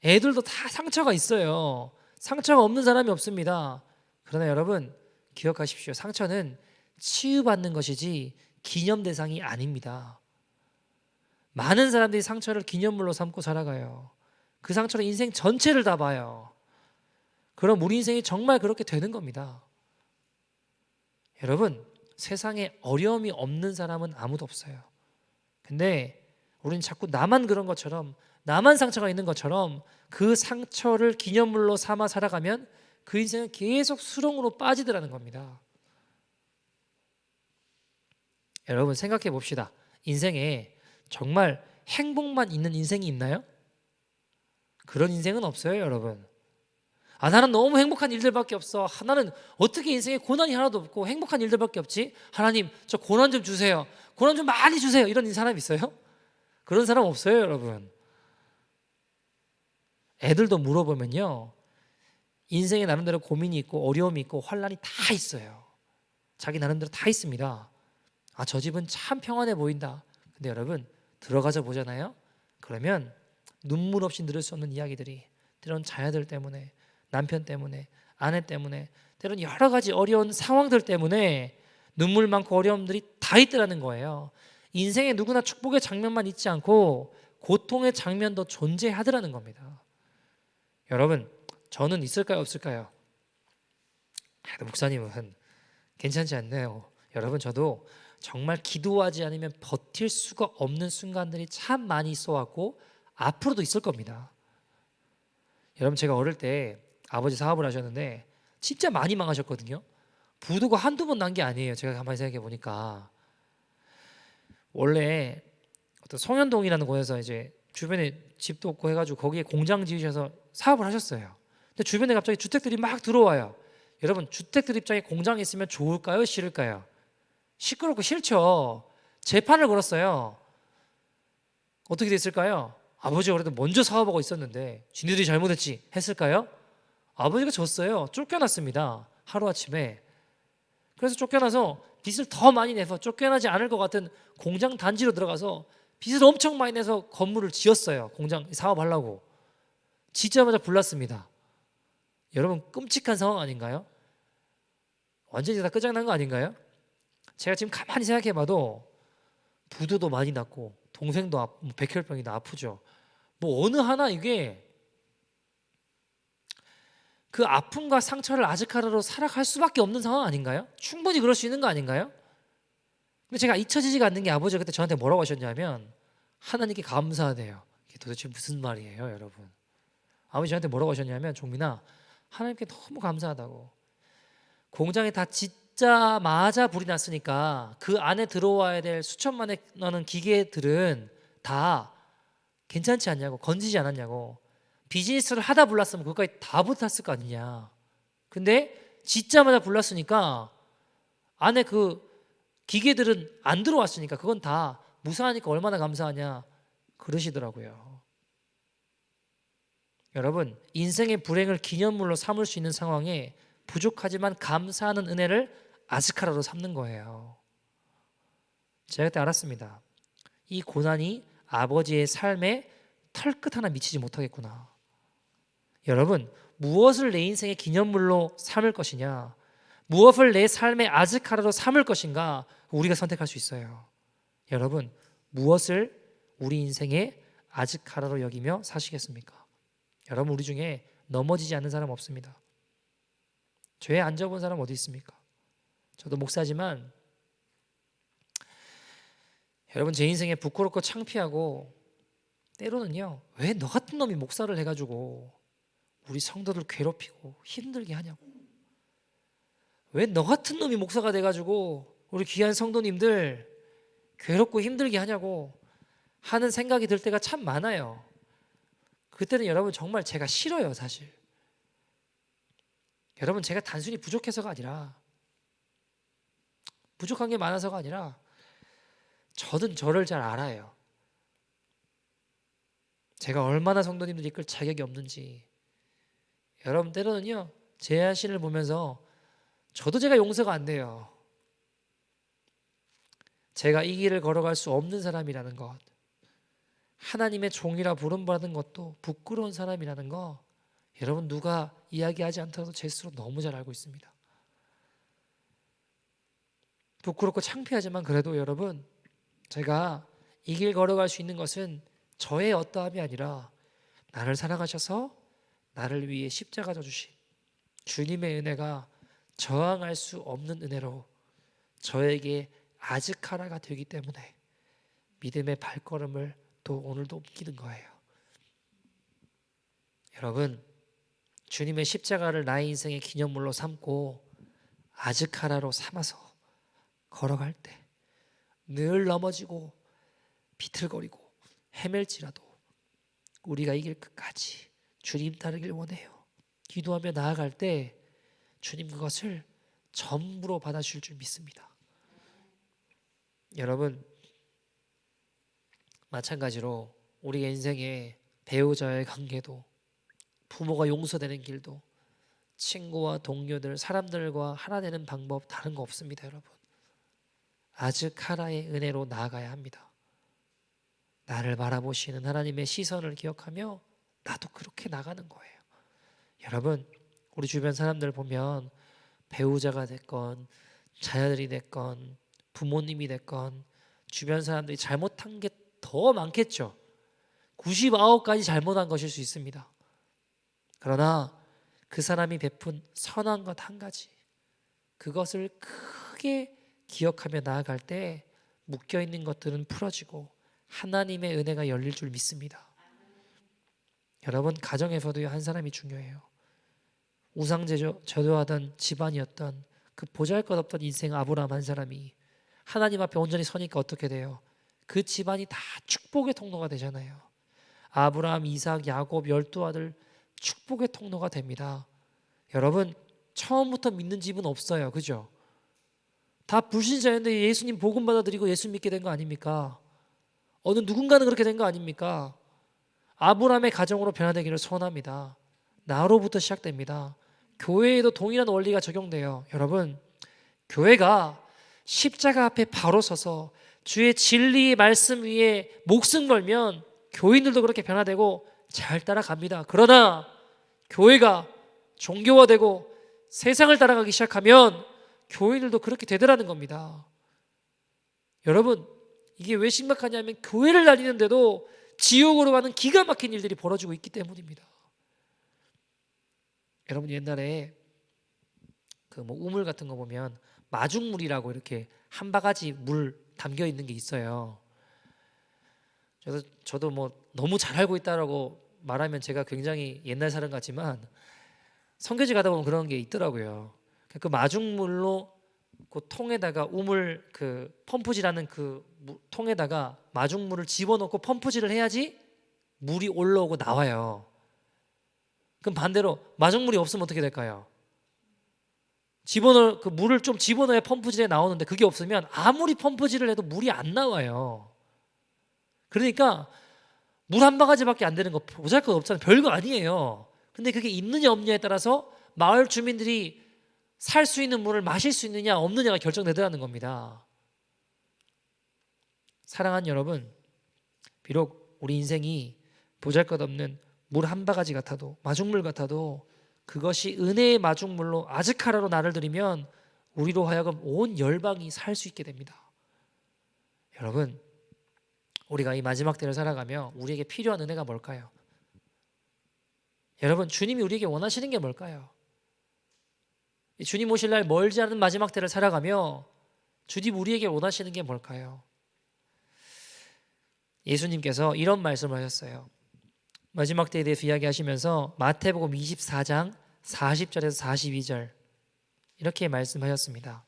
애들도 다 상처가 있어요. 상처가 없는 사람이 없습니다. 그러나 여러분, 기억하십시오. 상처는 치유받는 것이지 기념 대상이 아닙니다. 많은 사람들이 상처를 기념물로 삼고 살아가요. 그 상처로 인생 전체를 다 봐요. 그럼 우리 인생이 정말 그렇게 되는 겁니다. 여러분, 세상에 어려움이 없는 사람은 아무도 없어요. 근데 우리는 자꾸 나만 그런 것처럼, 나만 상처가 있는 것처럼 그 상처를 기념물로 삼아 살아가면 그 인생은 계속 수렁으로 빠지더라는 겁니다. 여러분, 생각해 봅시다. 인생에 정말 행복만 있는 인생이 있나요? 그런 인생은 없어요, 여러분. 나는 너무 행복한 일들밖에 없어. 나는 어떻게 인생에 고난이 하나도 없고 행복한 일들밖에 없지? 하나님, 저 고난 좀 주세요. 고난 좀 많이 주세요. 이런 사람 있어요? 그런 사람 없어요, 여러분. 애들도 물어보면요, 인생에 나름대로 고민이 있고 어려움이 있고 환난이 다 있어요. 자기 나름대로 다 있습니다. 저 집은 참 평안해 보인다. 근데 여러분, 들어가서 보잖아요. 그러면 눈물 없이 들을 수 없는 이야기들이, 때론 자녀들 때문에, 남편 때문에, 아내 때문에, 때로는 여러 가지 어려운 상황들 때문에 눈물 많고 어려움들이 다 있더라는 거예요. 인생에 누구나 축복의 장면만 있지 않고 고통의 장면도 존재하더라는 겁니다. 여러분, 저는 있을까요, 없을까요? 목사님은 괜찮지 않네요. 여러분, 저도 정말 기도하지 않으면 버틸 수가 없는 순간들이 참 많이 있어왔고 앞으로도 있을 겁니다. 여러분, 제가 어릴 때 아버지 사업을 하셨는데 진짜 많이 망하셨거든요. 부도가 한두 번 난 게 아니에요. 제가 가만히 생각해 보니까 원래 어떤 성현동이라는 곳에서 이제 주변에 집도 없고 해가지고 거기에 공장 지으셔서 사업을 하셨어요. 근데 주변에 갑자기 주택들이 막 들어와요. 여러분, 주택들 입장에 공장이 있으면 좋을까요, 싫을까요? 시끄럽고 싫죠. 재판을 걸었어요. 어떻게 됐을까요? 아버지가 그래도 먼저 사업하고 있었는데 지네들이 잘못했지 했을까요? 아버지가 졌어요. 쫓겨났습니다. 하루아침에. 그래서 쫓겨나서 빚을 더 많이 내서 쫓겨나지 않을 것 같은 공장 단지로 들어가서 빚을 엄청 많이 내서 건물을 지었어요. 공장 사업하려고. 짓자마자 불났습니다. 여러분, 끔찍한 상황 아닌가요? 완전히 다 끝장난 거 아닌가요? 제가 지금 가만히 생각해봐도 부도도 많이 났고 동생도 백혈병이다 아프죠. 뭐 어느 하나 이게 그 아픔과 상처를 아즈카라로 살아갈 수밖에 없는 상황 아닌가요? 충분히 그럴 수 있는 거 아닌가요? 근데 제가 잊혀지지가 않는 게 아버지가 그때 저한테 뭐라고 하셨냐면 하나님께 감사하대요. 이게 도대체 무슨 말이에요, 여러분? 아버지 저한테 뭐라고 하셨냐면 종민아, 하나님께 너무 감사하다고. 공장에 다 짓자마자 불이 났으니까 그 안에 들어와야 될 수천만의 나는 기계들은 다 괜찮지 않냐고, 건지지 않았냐고. 비즈니스를 하다 불났으면 그것까지 다 붙었을 거 아니냐. 근데 짓자마자 불났으니까 안에 그 기계들은 안 들어왔으니까 그건 다 무사하니까 얼마나 감사하냐 그러시더라고요. 여러분, 인생의 불행을 기념물로 삼을 수 있는 상황에 부족하지만 감사하는 은혜를 아스카라로 삼는 거예요. 제가 그때 알았습니다. 이 고난이 아버지의 삶에 털끝 하나 미치지 못하겠구나. 여러분, 무엇을 내 인생의 기념물로 삼을 것이냐, 무엇을 내 삶의 아즈카라로 삼을 것인가 우리가 선택할 수 있어요. 여러분, 무엇을 우리 인생의 아즈카라로 여기며 사시겠습니까? 여러분, 우리 중에 넘어지지 않는 사람 없습니다. 죄에 안 져본 사람 어디 있습니까? 저도 목사지만 여러분, 제 인생에 부끄럽고 창피하고 때로는요, 왜 너 같은 놈이 목사를 해가지고 우리 성도들 괴롭히고 힘들게 하냐고, 왜 너 같은 놈이 목사가 돼가지고 우리 귀한 성도님들 괴롭고 힘들게 하냐고 하는 생각이 들 때가 참 많아요. 그때는 여러분 정말 제가 싫어요. 사실 여러분, 제가 단순히 부족해서가 아니라, 부족한 게 많아서가 아니라 저는 저를 잘 알아요. 제가 얼마나 성도님들 이끌 자격이 없는지. 여러분, 때로는요 제 자신을 보면서 저도 제가 용서가 안 돼요. 제가 이 길을 걸어갈 수 없는 사람이라는 것, 하나님의 종이라 부름받은 것도 부끄러운 사람이라는 거, 여러분 누가 이야기하지 않더라도 제 스스로 너무 잘 알고 있습니다. 부끄럽고 창피하지만 그래도 여러분, 제가 이 길 걸어갈 수 있는 것은 저의 어떠함이 아니라 나를 사랑하셔서 나를 위해 십자가 져주신 주님의 은혜가 저항할 수 없는 은혜로 저에게 아즈카라가 되기 때문에 믿음의 발걸음을 또 오늘도 옮기는 거예요. 여러분, 주님의 십자가를 나의 인생의 기념물로 삼고 아즈카라로 삼아서 걸어갈 때 늘 넘어지고 비틀거리고 헤맬지라도 우리가 이길 끝까지 주님 따르길 원해요. 기도하며 나아갈 때 주님 그것을 전부로 받아주실 줄 믿습니다. 여러분, 마찬가지로 우리의 인생의 배우자의 관계도, 부모가 용서되는 길도, 친구와 동료들, 사람들과 하나 되는 방법 다른 거 없습니다. 여러분, 아즈카라의 은혜로 나아가야 합니다. 나를 바라보시는 하나님의 시선을 기억하며 나도 그렇게 나가는 거예요. 여러분, 우리 주변 사람들 보면 배우자가 됐건 자녀들이 됐건 부모님이 됐건 주변 사람들이 잘못한 게 더 많겠죠. 99가지 잘못한 것일 수 있습니다. 그러나 그 사람이 베푼 선한 것 한 가지, 그것을 크게 기억하며 나아갈 때 묶여있는 것들은 풀어지고 하나님의 은혜가 열릴 줄 믿습니다. 여러분, 가정에서도 한 사람이 중요해요. 우상제조하던 집안이었던 그 보잘것없던 인생 아브라함 한 사람이 하나님 앞에 온전히 서니까 어떻게 돼요? 그 집안이 다 축복의 통로가 되잖아요. 아브라함, 이삭, 야곱 12아들 축복의 통로가 됩니다. 여러분, 처음부터 믿는 집은 없어요. 그죠? 다 불신자였는데 예수님 복음 받아들이고 예수 믿게 된 거 아닙니까? 어느 누군가는 그렇게 된 거 아닙니까? 아브라함의 가정으로 변화되기를 소원합니다. 나로부터 시작됩니다. 교회에도 동일한 원리가 적용돼요. 여러분, 교회가 십자가 앞에 바로 서서 주의 진리의 말씀 위에 목숨 걸면 교인들도 그렇게 변화되고 잘 따라갑니다. 그러나 교회가 종교화되고 세상을 따라가기 시작하면 교인들도 그렇게 되더라는 겁니다. 여러분, 이게 왜 심각하냐면 교회를 다니는데도 지옥으로 가는 기가 막힌 일들이 벌어지고 있기 때문입니다. 여러분, 옛날에 그 우물 같은 거 보면 마중물이라고 이렇게 한 바가지 물 담겨 있는 게 있어요. 저도 너무 잘 알고 있다라고 말하면 제가 굉장히 옛날 사람 같지만 선교지 가다 보면 그런 게 있더라고요. 그 마중물로 그 통에다가 우물 그 펌프질하는 그 통에다가 마중물을 집어넣고 펌프질을 해야지 물이 올라오고 나와요. 그럼 반대로 마중물이 없으면 어떻게 될까요? 그 물을 좀 집어넣어야 펌프질에 나오는데 그게 없으면 아무리 펌프질을 해도 물이 안 나와요. 그러니까 물 한 바가지밖에 안 되는 거 보잘것없잖아요. 별거 아니에요. 근데 그게 있느냐 없느냐에 따라서 마을 주민들이 살 수 있는 물을 마실 수 있느냐 없느냐가 결정되더라는 겁니다. 사랑하는 여러분, 비록 우리 인생이 보잘것없는 물 한 바가지 같아도 마중물 같아도 그것이 은혜의 마중물로 아즈카라로 나를 들이면 우리로 하여금 온 열방이 살 수 있게 됩니다. 여러분, 우리가 이 마지막 때를 살아가며 우리에게 필요한 은혜가 뭘까요? 여러분, 주님이 우리에게 원하시는 게 뭘까요? 주님 오실 날 멀지 않은 마지막 때를 살아가며 주님 우리에게 원하시는 게 뭘까요? 예수님께서 이런 말씀을 하셨어요. 마지막 때에 대해서 이야기하시면서 마태복음 24장 40절에서 42절 이렇게 말씀하셨습니다.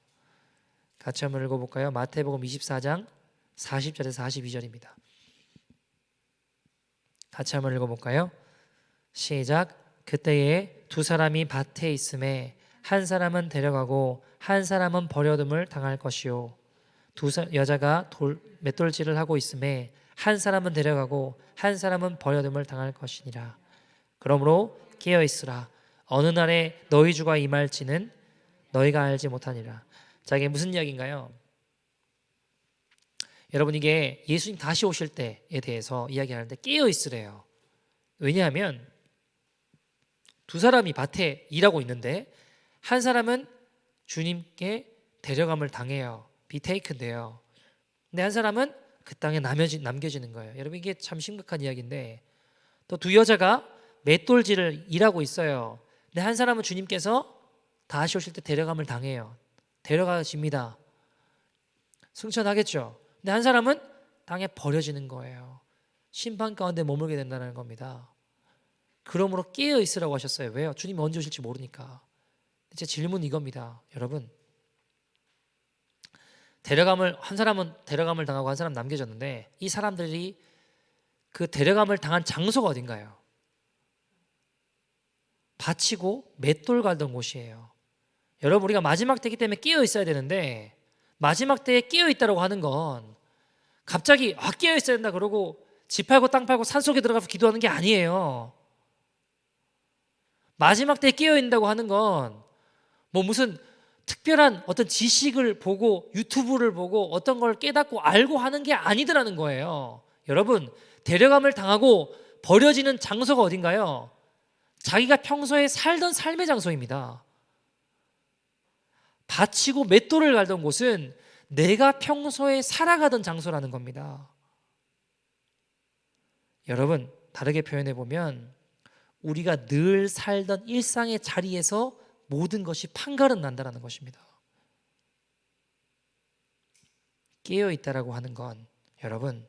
같이 한번 읽어볼까요? 마태복음 24장 40절에서 42절입니다. 같이 한번 읽어볼까요? 시작. 그때에 두 사람이 밭에 있음에 한 사람은 데려가고 한 사람은 버려둠을 당할 것이요 여자가 맷돌질을 하고 있음에 한 사람은 데려가고 한 사람은 버려둠을 당할 것이니라. 그러므로 깨어 있으라. 어느 날에 너희 주가 임할지는 너희가 알지 못하니라. 자, 이게 무슨 이야기인가요? 여러분, 이게 예수님 다시 오실 때에 대해서 이야기하는데 깨어 있으래요. 왜냐하면 두 사람이 밭에 일하고 있는데 한 사람은 주님께 데려감을 당해요. 비테이크인데요. 근데 한 사람은 그 땅에 남겨지는 거예요. 여러분, 이게 참 심각한 이야기인데 또 두 여자가 맷돌질을 일하고 있어요. 근데 한 사람은 주님께서 다시 오실 때 데려감을 당해요. 데려가십니다. 승천하겠죠. 근데 한 사람은 땅에 버려지는 거예요. 심판 가운데 머물게 된다는 겁니다. 그러므로 깨어 있으라고 하셨어요. 왜요? 주님이 언제 오실지 모르니까. 제 질문은 이겁니다. 여러분, 한 사람은 데려감을 당하고 한 사람 남겨졌는데 이 사람들이 그 데려감을 당한 장소가 어딘가요? 밭이고 맷돌 갈던 곳이에요. 여러분, 우리가 마지막 때이기 때문에 깨어 있어야 되는데 마지막 때에 깨어 있다고 하는 건 갑자기 깨어 있어야 된다 그러고 집 팔고 땅 팔고 산속에 들어가서 기도하는 게 아니에요. 마지막 때에 깨어 있다고 하는 건 무슨 특별한 어떤 지식을 보고 유튜브를 보고 어떤 걸 깨닫고 알고 하는 게 아니더라는 거예요. 여러분, 데려감을 당하고 버려지는 장소가 어딘가요? 자기가 평소에 살던 삶의 장소입니다. 바치고 맷돌을 갈던 곳은 내가 평소에 살아가던 장소라는 겁니다. 여러분, 다르게 표현해 보면 우리가 늘 살던 일상의 자리에서 모든 것이 판가름 난다는 것입니다. 깨어 있다라고 하는 건 여러분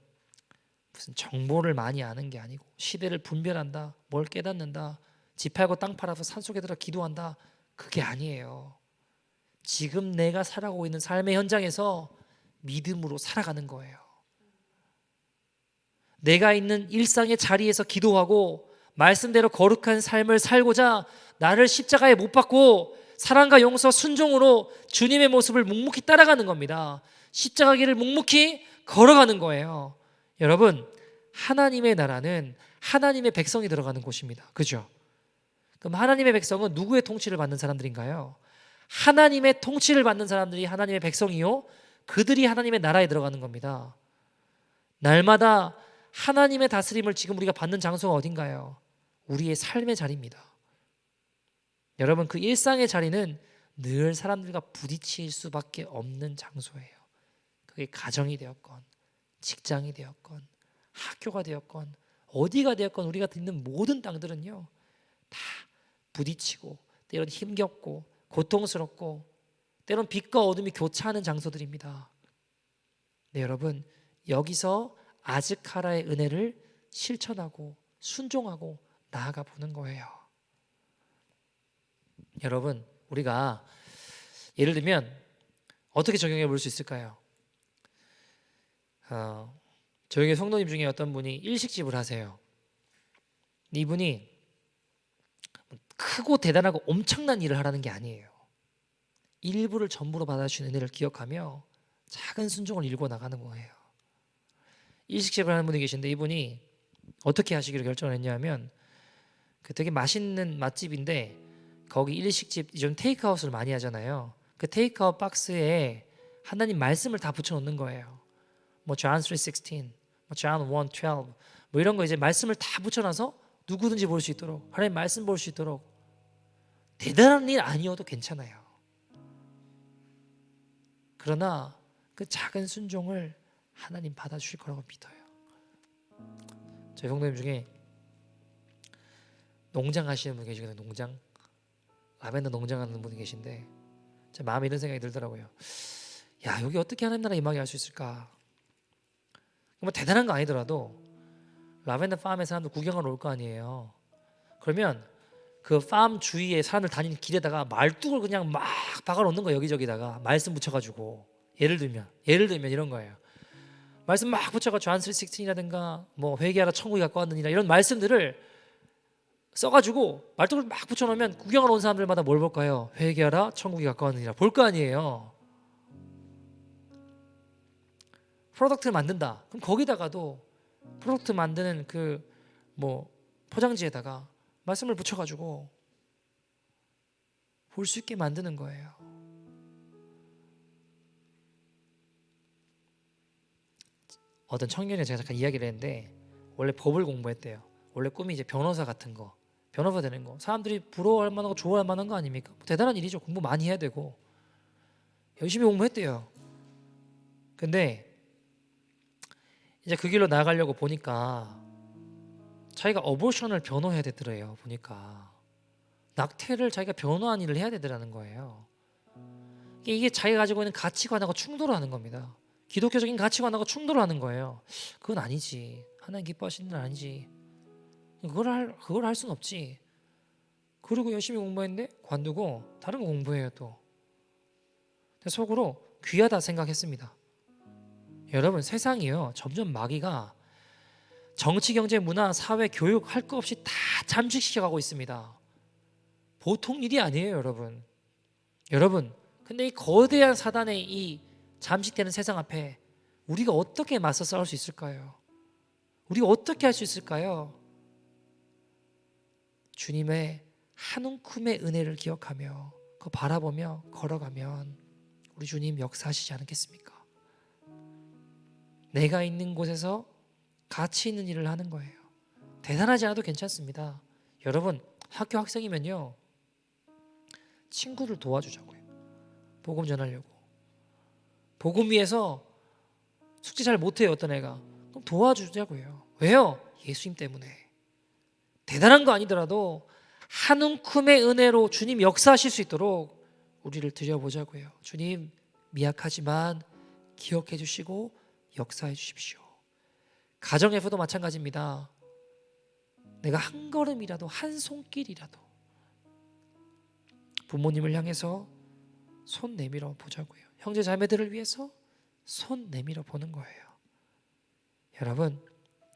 무슨 정보를 많이 아는 게 아니고 시대를 분별한다, 뭘 깨닫는다, 집 팔고 땅 팔아서 산속에 들어 기도한다, 그게 아니에요. 지금 내가 살아가고 있는 삶의 현장에서 믿음으로 살아가는 거예요. 내가 있는 일상의 자리에서 기도하고 말씀대로 거룩한 삶을 살고자 나를 십자가에 못 박고 사랑과 용서, 순종으로 주님의 모습을 묵묵히 따라가는 겁니다. 십자가 길을 묵묵히 걸어가는 거예요. 여러분, 하나님의 나라는 하나님의 백성이 들어가는 곳입니다. 그죠? 그럼 하나님의 백성은 누구의 통치를 받는 사람들인가요? 하나님의 통치를 받는 사람들이 하나님의 백성이요, 그들이 하나님의 나라에 들어가는 겁니다. 날마다 하나님의 다스림을 지금 우리가 받는 장소가 어딘가요? 우리의 삶의 자리입니다. 여러분, 그 일상의 자리는 늘 사람들과 부딪힐 수밖에 없는 장소예요. 그게 가정이 되었건 직장이 되었건 학교가 되었건 어디가 되었건 우리가 있는 모든 땅들은요 다 부딪히고 때론 힘겹고 고통스럽고 때론 빛과 어둠이 교차하는 장소들입니다. 네, 여러분, 여기서 아즈카라의 은혜를 실천하고 순종하고 나아가 보는 거예요. 여러분, 우리가 예를 들면 어떻게 적용해 볼 수 있을까요? 저희 성도님 중에 어떤 분이 일식집을 하세요. 이분이 크고 대단하고 엄청난 일을 하라는 게 아니에요. 일부를 전부로 받아주신 은혜를 기억하며 작은 순종을 일궈 나가는 거예요. 일식집을 하는 분이 계신데 이분이 어떻게 하시기로 결정을 했냐면 그 되게 맛있는 맛집인데 거기 일식집 좀 테이크아웃을 많이 하잖아요. 그 테이크아웃 박스에 하나님 말씀을 다 붙여놓는 거예요. 뭐 John 3:16, 뭐 John 1:12, 뭐 이런 거 이제 말씀을 다 붙여놔서 누구든지 볼 수 있도록, 하나님 말씀 볼 수 있도록. 대단한 일 아니어도 괜찮아요. 그러나 그 작은 순종을 하나님 받아주실 거라고 믿어요. 저희 성도님 중에 농장 하시는 분 계시거든요. 농장, 라벤더 농장 하는 분이 계신데 제 마음에 이런 생각이 들더라고요. 야, 여기 어떻게 하나님 나라 임하게 할 수 있을까? 뭐 대단한 거 아니더라도 라벤더 팜에 사람들 구경하러 올 거 아니에요. 그러면 그 팜 주위에 사람들 다니는 길에다가 말뚝을 그냥 막 박아놓는 거예요. 여기저기다가 말씀 붙여가지고. 예를 들면 이런 거예요. 말씀 막 붙여가지고 John 3:16이라든가 뭐 회개하라 천국이 가까웠느니라 이런 말씀들을 써가지고 말뚝을 막 붙여놓으면 구경하러 온 사람들마다 뭘 볼까요? 회개하라 천국이 가까웠느니라 볼 거 아니에요. 프로덕트를 만든다. 그럼 거기다가도 프로덕트 만드는 그 뭐 포장지에다가 말씀을 붙여가지고 볼 수 있게 만드는 거예요. 어떤 청년이 제가 잠깐 이야기를 했는데 원래 법을 공부했대요. 원래 꿈이 이제 변호사 같은 거, 변호사 되는 거. 사람들이 부러워할 만한 거, 좋아할 만한 거 아닙니까? 대단한 일이죠. 공부 많이 해야 되고 열심히 공부했대요. 근데 이제 그 길로 나아가려고 보니까 자기가 어보션을 변호해야 되더래요. 보니까 낙태를 자기가 변호한 일을 해야 되더라는 거예요. 이게 자기가 가지고 있는 가치관하고 충돌하는 겁니다. 기독교적인 가치관하고 충돌하는 거예요. 그건 아니지. 하나님 기뻐하시는 일 아니지. 그걸 할 수는 없지. 그리고 열심히 공부했는데 관두고 다른 거 공부해요 또. 속으로 귀하다 생각했습니다. 여러분, 세상이요 점점 마귀가 정치, 경제, 문화, 사회, 교육 할 거 없이 다 잠식시켜가고 있습니다. 보통 일이 아니에요, 여러분. 여러분, 근데 이 거대한 사단의 이 잠식되는 세상 앞에 우리가 어떻게 맞서 싸울 수 있을까요? 우리가 어떻게 할 수 있을까요? 주님의 한 움큼의 은혜를 기억하며 그거 바라보며 걸어가면 우리 주님 역사하시지 않겠습니까? 내가 있는 곳에서 가치 있는 일을 하는 거예요. 대단하지 않아도 괜찮습니다. 여러분, 학교 학생이면요, 친구들 도와주자고요. 복음 전하려고. 복음 위해서 숙제 잘 못해요, 어떤 애가. 그럼 도와주자고요. 왜요? 예수님 때문에. 대단한 거 아니더라도 한 움큼의 은혜로 주님 역사하실 수 있도록 우리를 드려보자고요. 주님, 미약하지만 기억해 주시고 역사해 주십시오. 가정에서도 마찬가지입니다. 내가 한 걸음이라도, 한 손길이라도 부모님을 향해서 손 내밀어 보자고요. 형제 자매들을 위해서 손 내밀어 보는 거예요. 여러분,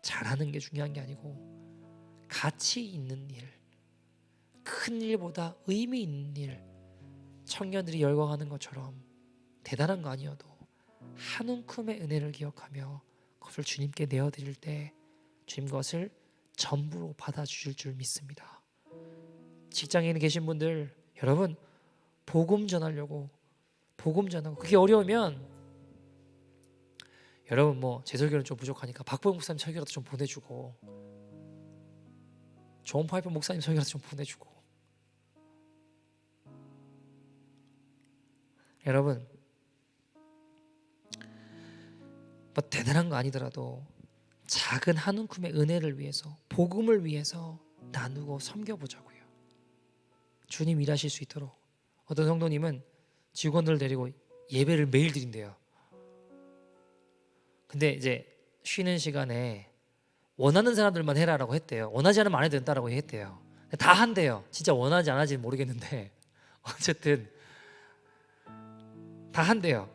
잘하는 게 중요한 게 아니고 가치 있는 일, 큰 일보다 의미 있는 일, 청년들이 열광하는 것처럼 대단한 거 아니어도 한 움큼의 은혜를 기억하며 그것을 주님께 내어드릴 때 주님 그것을 전부로 받아주실 줄 믿습니다. 직장에 계신 분들, 여러분 복음 전하려고, 복음 전하고, 그게 어려우면 여러분 뭐 제 설교는 좀 부족하니까 박보영 목사님 설교라도 좀 보내주고, 존 파이프 목사님 설교라도 좀 보내주고. 여러분 뭐 대단한 거 아니더라도 작은 한 움큼의 은혜를 위해서, 복음을 위해서 나누고 섬겨보자고요. 주님 일하실 수 있도록. 어떤 성도님은 직원들을 데리고 예배를 매일 드린대요. 근데 이제 쉬는 시간에 원하는 사람들만 해라라고 했대요. 원하지 않으면 안 해도 된다라고 했대요. 다 한대요. 진짜 원하지 안 하지는 모르겠는데 어쨌든 다 한대요.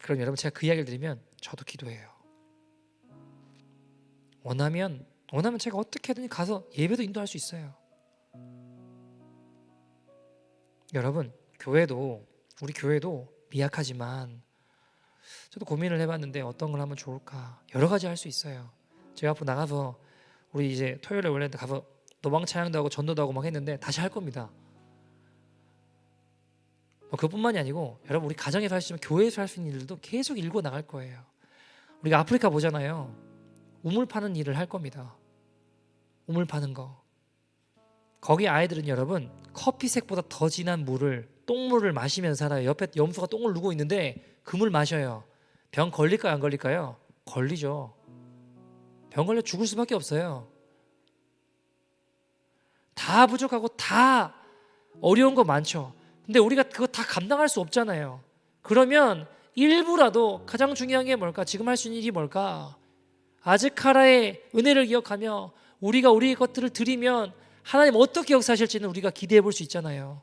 그럼 여러분, 제가 그 이야기를 드리면 저도 기도해요. 원하면 제가 어떻게든 가서 예배도 인도할 수 있어요. 여러분, 우리 교회도 미약하지만 저도 고민을 해봤는데 어떤 걸 하면 좋을까, 여러 가지 할 수 있어요. 제가 앞으로 나가서 우리 이제 토요일에 원래 가서 노방 찬양도 하고 전도도 하고 막 했는데 다시 할 겁니다. 그것뿐만이 아니고 여러분, 우리 가정에서 할 수 있는, 교회에서 할 수 있는 일들도 계속 일궈 나갈 거예요. 우리가 아프리카 보잖아요. 우물 파는 일을 할 겁니다. 우물 파는 거. 거기 아이들은 여러분 커피색보다 더 진한 물을, 똥물을 마시면서 살아요. 옆에 염소가 똥을 누고 있는데 그 물 마셔요. 병 걸릴까요, 안 걸릴까요? 걸리죠. 병 걸려 죽을 수밖에 없어요. 다 부족하고 다 어려운 거 많죠. 근데 우리가 그거 다 감당할 수 없잖아요. 그러면 일부라도, 가장 중요한 게 뭘까? 지금 할 수 있는 일이 뭘까? 아즈카라의 은혜를 기억하며 우리가 우리의 것들을 드리면 하나님 어떻게 역사하실지는 우리가 기대해 볼 수 있잖아요.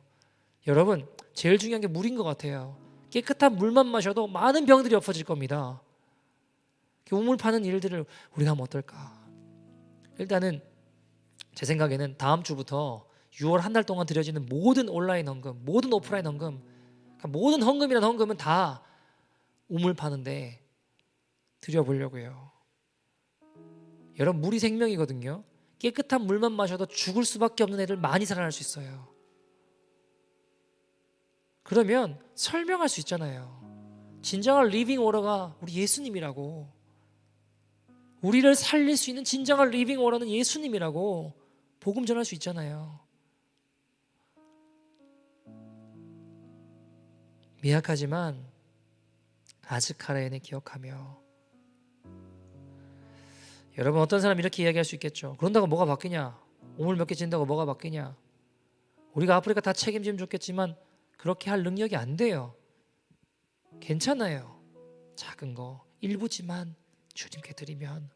여러분, 제일 중요한 게 물인 것 같아요. 깨끗한 물만 마셔도 많은 병들이 없어질 겁니다. 우물 파는 일들을 우리가 하면 어떨까? 일단은 제 생각에는 다음 주부터 6월 한 달 동안 드려지는 모든 온라인 헌금, 모든 오프라인 헌금, 그러니까 모든 헌금이라는 헌금은 다 우물 파는데 드려보려고요. 여러분, 물이 생명이거든요. 깨끗한 물만 마셔도 죽을 수밖에 없는 애들 많이 살아날 수 있어요. 그러면 설명할 수 있잖아요. 진정한 리빙 워터가 우리 예수님이라고. 우리를 살릴 수 있는 진정한 리빙 워터는 예수님이라고 복음 전할 수 있잖아요. 미약하지만 아즈카라의 은혜 기억하며. 여러분, 어떤 사람 이렇게 이야기할 수 있겠죠. 그런다고 뭐가 바뀌냐? 우물 몇 개 진다고 뭐가 바뀌냐? 우리가 아프리카 다 책임지면 좋겠지만 그렇게 할 능력이 안 돼요. 괜찮아요. 작은 거 일부지만 주님께 드리면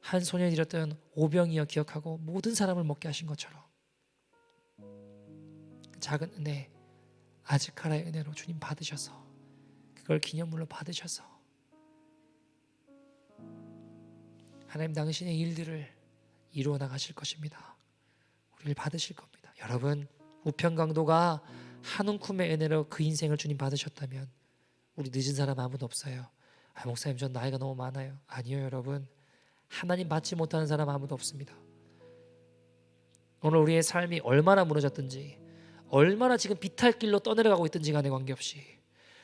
한 소년이 잃었던 오병이어 기억하고 모든 사람을 먹게 하신 것처럼 작은 은혜, 아즈카라의 은혜로 주님 받으셔서, 그걸 기념물로 받으셔서 하나님 당신의 일들을 이루어 나가실 것입니다. 우리를 받으실 겁니다. 여러분, 우편강도가 한 움큼의 은혜로 그 인생을 주님 받으셨다면 우리 늦은 사람 아무도 없어요. 목사님, 전 나이가 너무 많아요. 아니요, 여러분, 하나님 받지 못하는 사람 아무도 없습니다. 오늘 우리의 삶이 얼마나 무너졌든지, 얼마나 지금 비탈길로 떠내려가고 있든지 간에 관계없이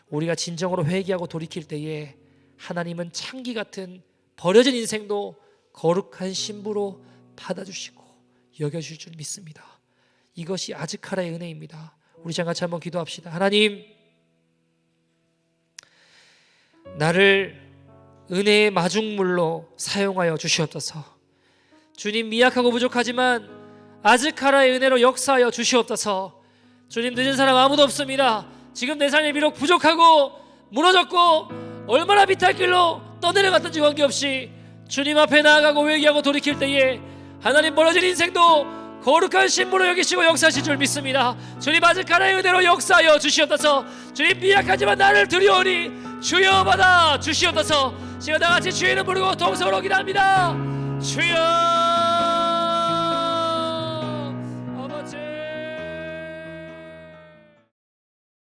우리가 진정으로 회개하고 돌이킬 때에 하나님은 창기 같은 버려진 인생도 거룩한 신부로 받아주시고 여겨주실 줄 믿습니다. 이것이 아즈카라의 은혜입니다. 우리 같이 한번 기도합시다. 하나님, 나를 은혜의 마중물로 사용하여 주시옵소서. 주님, 미약하고 부족하지만 아즈카라의 은혜로 역사하여 주시옵소서. 주님, 늦은 사람 아무도 없습니다. 지금 내 삶이 비록 부족하고 무너졌고 얼마나 비탈길로 떠내려갔던지 관계없이 주님 앞에 나아가고 회개하고 돌이킬 때에 하나님, 멀어진 인생도 거룩한 신부로 여기시고 역사하실 줄 믿습니다. 주님, 아즈카라의 은혜로 역사하여 주시옵소서. 주님, 미약하지만 나를 드리오니 주여 받아 주시옵소서. 시간 다 같이 주의 이름 부르고 동서로 기도합니다. 주여.